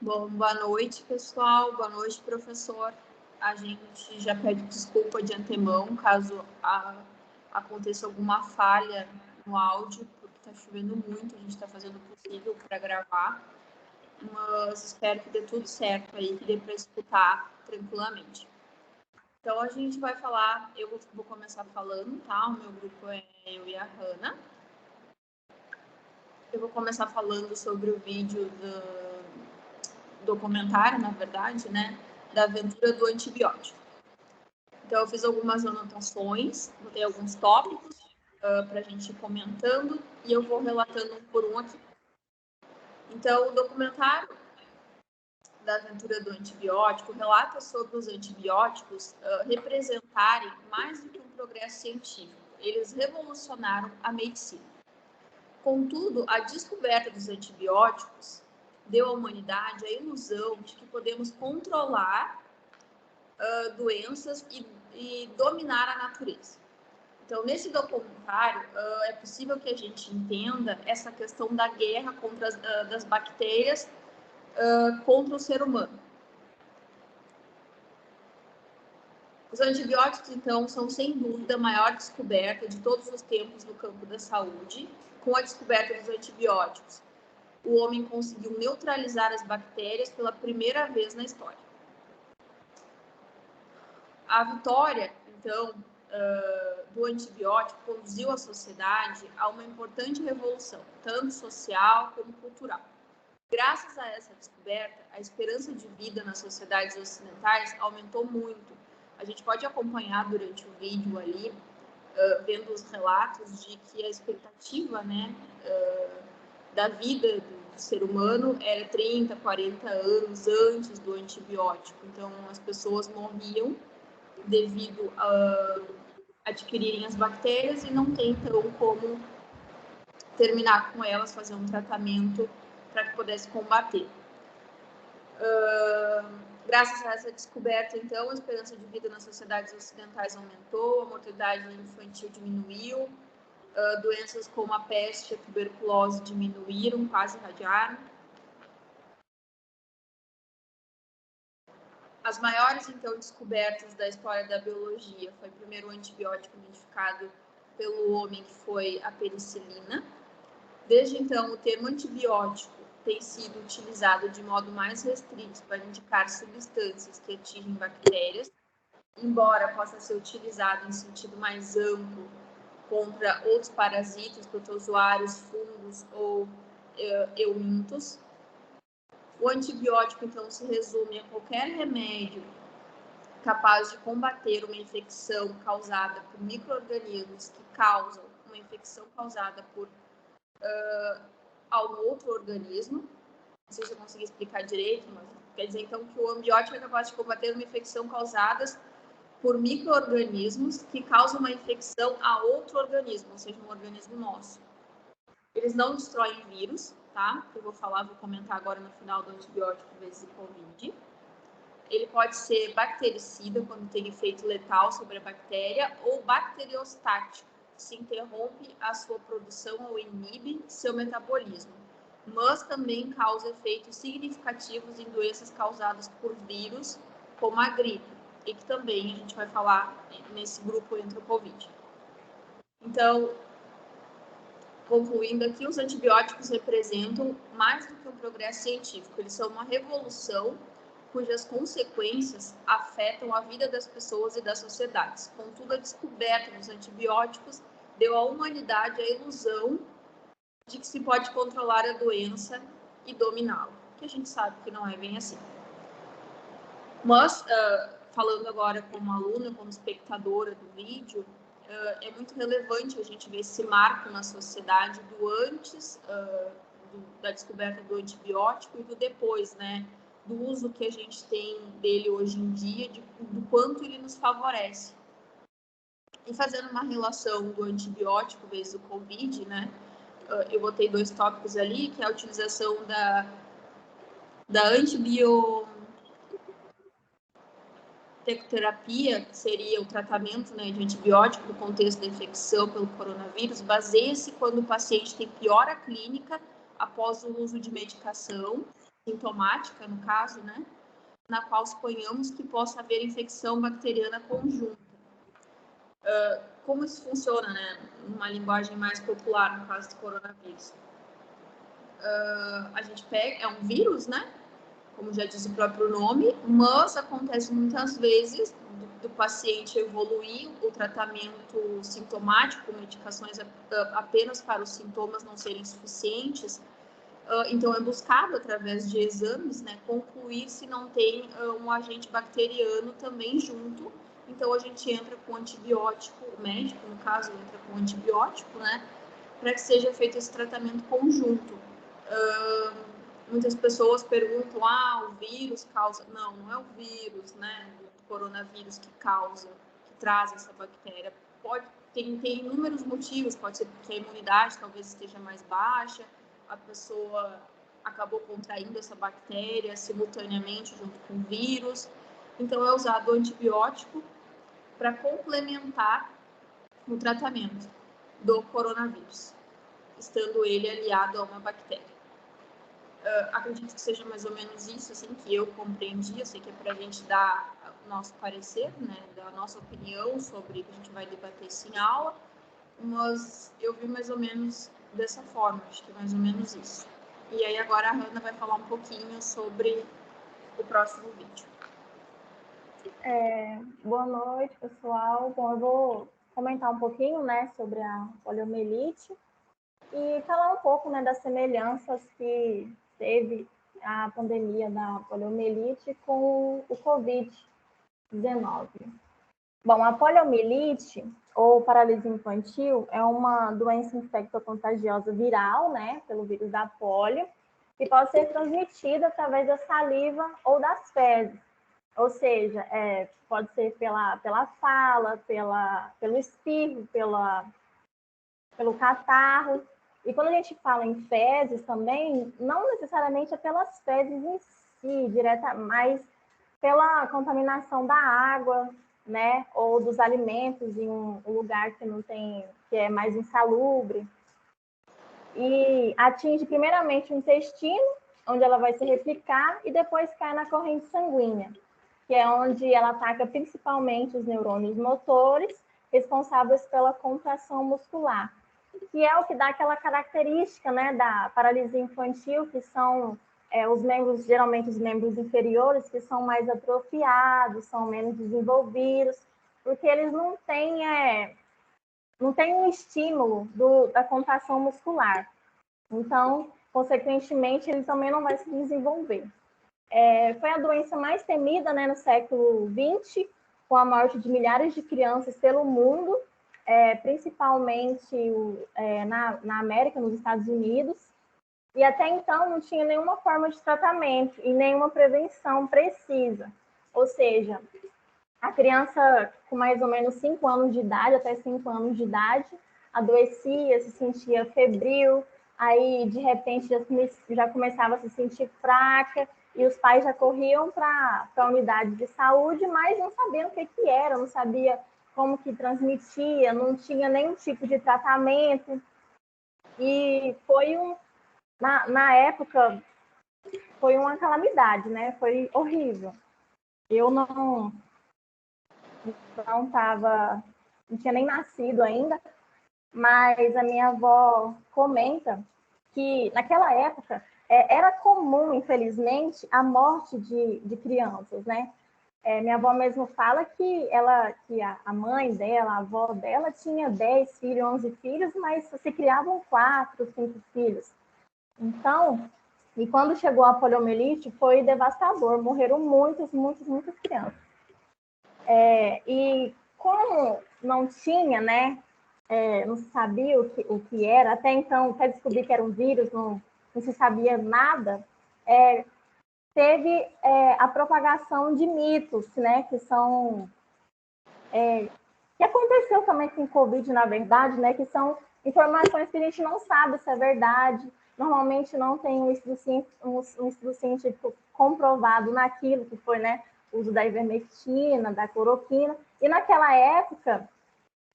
Bom, boa noite, pessoal. Boa noite, professor. A gente já pede desculpa de antemão caso aconteça alguma falha no áudio, porque está chovendo muito, a gente está fazendo o possível para gravar, mas espero que dê tudo certo aí, que dê para escutar tranquilamente. Então, a gente vai falar, eu vou começar falando, tá? O meu grupo é eu e a Hanna. Eu vou começar falando sobre o vídeo do documentário, na verdade, né? Da aventura do antibiótico. Então, eu fiz algumas anotações, botei alguns tópicos para a gente ir comentando e eu vou relatando um por um aqui. Então, o documentário da aventura do antibiótico relata sobre os antibióticos representarem mais do que um progresso científico. Eles revolucionaram a medicina. Contudo, a descoberta dos antibióticos deu à humanidade a ilusão de que podemos controlar doenças e dominar a natureza. Então, nesse documentário, é possível que a gente entenda essa questão da guerra contra das bactérias contra o ser humano. Os antibióticos, então, são sem dúvida a maior descoberta de todos os tempos no campo da saúde. Com a descoberta dos antibióticos, o homem conseguiu neutralizar as bactérias pela primeira vez na história. A vitória, então, do antibiótico conduziu a sociedade a uma importante revolução, tanto social como cultural. Graças a essa descoberta, a esperança de vida nas sociedades ocidentais aumentou muito. A gente pode acompanhar durante o vídeo ali, vendo os relatos de que a expectativa, né, da vida do ser humano era 30, 40 anos antes do antibiótico. Então, as pessoas morriam devido a adquirirem as bactérias e não tem, então, como terminar com elas, fazer um tratamento para que pudesse combater. Graças a essa descoberta, então, a esperança de vida nas sociedades ocidentais aumentou, a mortalidade infantil diminuiu, doenças como a peste e a tuberculose diminuíram, quase irradiaram. As maiores, então, descobertas da história da biologia foi primeiro o antibiótico identificado pelo homem, que foi a penicilina. Desde então, o termo antibiótico tem sido utilizado de modo mais restrito para indicar substâncias que atingem bactérias, embora possa ser utilizado em sentido mais amplo contra outros parasitas, protozoários, fungos ou eumintos. O antibiótico, então, se resume a qualquer remédio capaz de combater uma infecção causada por micro-organismos que causam uma infecção causada por algum outro organismo. Não sei se eu consegui explicar direito, mas quer dizer, então, que o antibiótico é capaz de combater uma infecção causada por micro-organismos que causam uma infecção a outro organismo, ou seja, um organismo nosso. Eles não destroem vírus, tá? Eu vou comentar agora no final do antibiótico vezes Covid. Ele pode ser bactericida, quando tem efeito letal sobre a bactéria, ou bacteriostático, se interrompe a sua produção ou inibe seu metabolismo, mas também causa efeitos significativos em doenças causadas por vírus, como a gripe, e que também a gente vai falar nesse grupo entre o Covid. Então, concluindo aqui, os antibióticos representam mais do que um progresso científico, eles são uma revolução cujas consequências afetam a vida das pessoas e das sociedades. Contudo, a descoberta dos antibióticos deu à humanidade a ilusão de que se pode controlar a doença e dominá-la, que a gente sabe que não é bem assim. Mas, falando agora como aluna, como espectadora do vídeo, é muito relevante a gente ver esse marco na sociedade do antes da descoberta do antibiótico e do depois, né? Do uso que a gente tem dele hoje em dia, do quanto ele nos favorece. E fazendo uma relação do antibiótico vezes o Covid, né? Eu botei 2 tópicos ali, que é a utilização da antibioterapia, que seria o tratamento, né, de antibiótico no contexto da infecção pelo coronavírus, baseia-se quando o paciente tem piora clínica após o uso de medicação sintomática, no caso, né, na qual suponhamos que possa haver infecção bacteriana conjunta. Como isso funciona, né, numa linguagem mais popular, no caso do coronavírus? A gente pega, é um vírus, né, como já diz o próprio nome, mas acontece muitas vezes do paciente evoluir, o tratamento sintomático, medicações apenas para os sintomas não serem suficientes. Então, é buscado, através de exames, né, concluir se não tem um agente bacteriano também junto. Então, a gente entra com antibiótico, o médico, no caso, entra com antibiótico, né, para que seja feito esse tratamento conjunto. Muitas pessoas perguntam, o vírus causa... Não, não é o vírus, né, o coronavírus que causa, que traz essa bactéria. Tem inúmeros motivos, pode ser porque a imunidade talvez esteja mais baixa, a pessoa acabou contraindo essa bactéria simultaneamente junto com o vírus. Então, é usado o antibiótico para complementar o tratamento do coronavírus, estando ele aliado a uma bactéria. Acredito que seja mais ou menos isso, assim, que eu compreendi. Eu sei que é para a gente dar o nosso parecer, né, dar a nossa opinião sobre o que a gente vai debater isso em aula, mas eu vi mais ou menos dessa forma, acho que é mais ou menos isso. E aí agora a Hannah vai falar um pouquinho sobre o próximo vídeo. Boa noite, pessoal. Bom, eu vou comentar um pouquinho, né, sobre a poliomielite e falar um pouco, né, das semelhanças que teve a pandemia da poliomielite com o Covid-19. Bom, a poliomielite, ou paralisia infantil, é uma doença infectocontagiosa viral, né, pelo vírus da polio, que pode ser transmitida através da saliva ou das fezes. Ou seja, pode ser pela fala, pelo espirro, pelo catarro. E quando a gente fala em fezes também, não necessariamente é pelas fezes em si, mas pela contaminação da água, né, ou dos alimentos em um lugar que é mais insalubre. E atinge primeiramente o intestino, onde ela vai se replicar, e depois cai na corrente sanguínea, que é onde ela ataca principalmente os neurônios motores, responsáveis pela contração muscular, que é o que dá aquela característica, né, da paralisia infantil, que são os membros, geralmente os membros inferiores, que são mais atrofiados, são menos desenvolvidos, porque eles não têm um estímulo da contração muscular. Então, consequentemente, ele também não vai se desenvolver. Foi a doença mais temida, né, no século XX, com a morte de milhares de crianças pelo mundo, principalmente na América, nos Estados Unidos. E até então não tinha nenhuma forma de tratamento e nenhuma prevenção precisa. Ou seja, a criança com mais ou menos 5 anos de idade, até 5 anos de idade, adoecia, se sentia febril, aí de repente já começava a se sentir fraca, e os pais já corriam para a unidade de saúde, mas não sabiam o que era, não sabia como que transmitia, não tinha nenhum tipo de tratamento. E foi na época, foi uma calamidade, né? Foi horrível. Eu não tinha nem nascido ainda, mas a minha avó comenta que naquela época era comum, infelizmente, a morte de crianças, né? Minha avó mesmo fala que a mãe dela, a avó dela, tinha 10 filhos, 11 filhos, mas se criavam 4, 5 filhos. Então, e quando chegou a poliomielite, foi devastador, morreram muitas crianças. E como não tinha, né, não se sabia o que era, até então, até descobrir que era um vírus, não se sabia nada, teve a propagação de mitos, né, que aconteceu também com o Covid, na verdade, né, que são informações que a gente não sabe se é verdade, normalmente não tem um estudo científico comprovado naquilo que foi, né, o uso da ivermectina, da cloroquina, e naquela época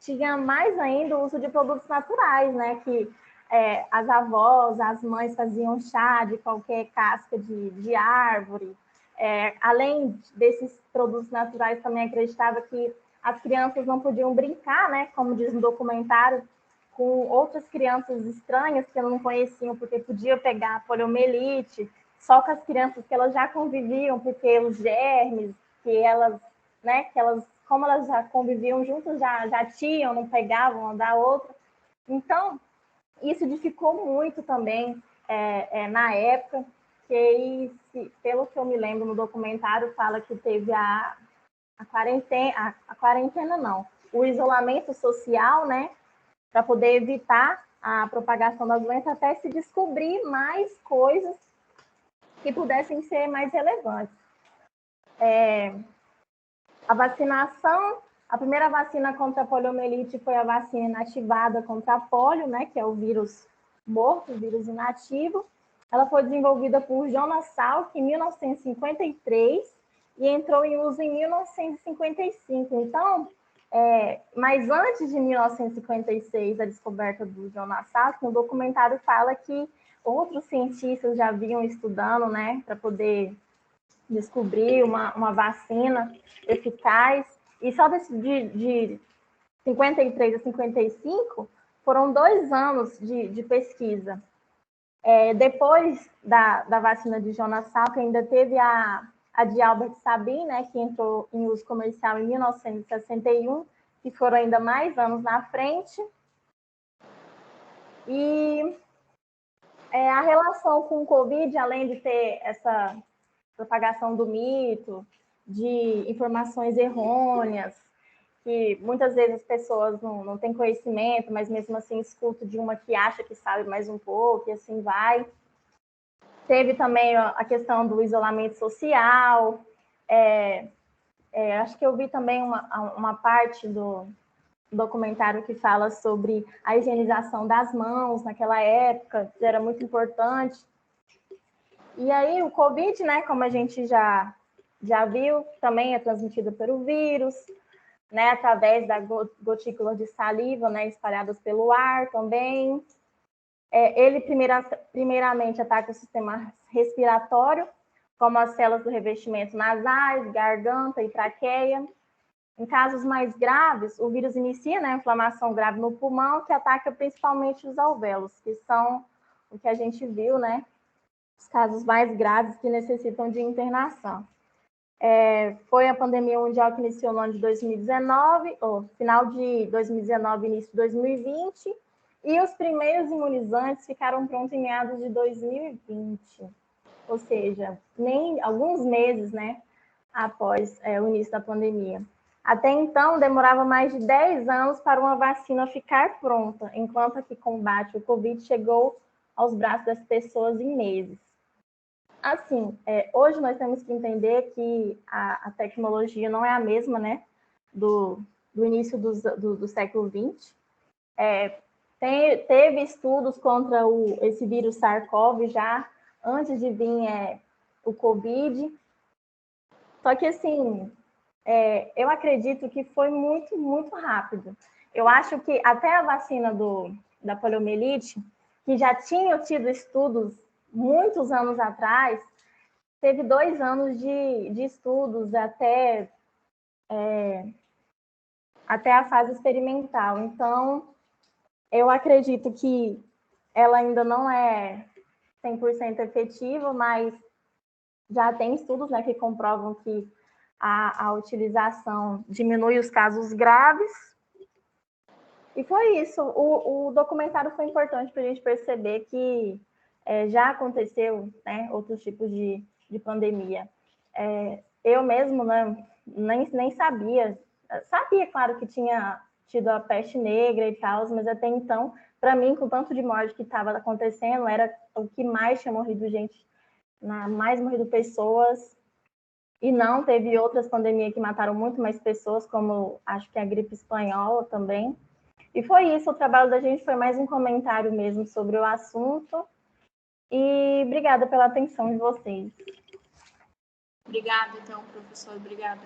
tinha mais ainda o uso de produtos naturais, né, que as avós, as mães faziam chá de qualquer casca de árvore. Além desses produtos naturais, também acreditava que as crianças não podiam brincar, né, como diz no documentário, com outras crianças estranhas que não conheciam, porque podia pegar poliomielite, só com as crianças que elas já conviviam, porque os germes que elas, né, como elas já conviviam juntas, já tinham, não pegavam uma da outra. Então, isso dificultou muito também na época, que, pelo que eu me lembro no documentário, fala que teve a quarentena não, o isolamento social, né, para poder evitar a propagação das doenças, até se descobrir mais coisas que pudessem ser mais relevantes. A vacinação, a primeira vacina contra a poliomielite foi a vacina inativada contra a polio, né, que é o vírus morto, o vírus inativo. Ela foi desenvolvida por Jonas Salk em 1953 e entrou em uso em 1955. Então, mas antes de 1956, a descoberta do Jonas Salk, no documentário fala que outros cientistas já vinham estudando, né, para poder descobrir uma vacina eficaz, e só de 53 a 55 foram 2 anos de pesquisa. Depois da vacina de Jonas Salk, ainda teve a de Albert Sabin, né, que entrou em uso comercial em 1961, que foram ainda mais anos na frente. E a relação com o Covid, além de ter essa propagação do mito, de informações errôneas, que muitas vezes as pessoas não têm conhecimento, mas mesmo assim escutam de uma que acha que sabe mais um pouco, e assim vai. Teve também a questão do isolamento social. Acho que eu vi também uma parte do documentário que fala sobre a higienização das mãos naquela época, que era muito importante. E aí o Covid, né, como a gente já viu, também é transmitido pelo vírus, né, através da gotícula de saliva, né, espalhadas pelo ar também. Ele primeiramente ataca o sistema respiratório, como as células do revestimento nasais, garganta e traqueia. Em casos mais graves, o vírus inicia, né, a inflamação grave no pulmão, que ataca principalmente os alvéolos, que são o que a gente viu, né, os casos mais graves que necessitam de internação. Foi a pandemia mundial que iniciou no ano de 2019, ou final de 2019, início de 2020, e os primeiros imunizantes ficaram prontos em meados de 2020, ou seja, nem alguns meses, né, após o início da pandemia. Até então, demorava mais de 10 anos para uma vacina ficar pronta, enquanto a que combate o Covid chegou aos braços das pessoas em meses. Assim, hoje nós temos que entender que a tecnologia não é a mesma, né, do início do século XX. Teve estudos contra esse vírus SARS-CoV já antes de vir o Covid. Só que, assim, eu acredito que foi muito, muito rápido. Eu acho que até a vacina da poliomielite, que já tinham tido estudos muitos anos atrás, teve 2 anos de estudos até a fase experimental. Então, eu acredito que ela ainda não é 100% efetiva, mas já tem estudos, né, que comprovam que a utilização diminui os casos graves. E foi isso. O documentário foi importante para a gente perceber que já aconteceu, né, outros tipos de pandemia. Eu mesmo, né, nem sabia. Sabia, claro, que tinha tido a peste negra e tal, mas até então, para mim, com o tanto de morte que estava acontecendo, era o que mais tinha morrido gente, mais morrido pessoas. E não, teve outras pandemias que mataram muito mais pessoas, como acho que a gripe espanhola também. E foi isso, o trabalho da gente foi mais um comentário mesmo sobre o assunto. E obrigada pela atenção de vocês. Obrigada, então, professor. Obrigada.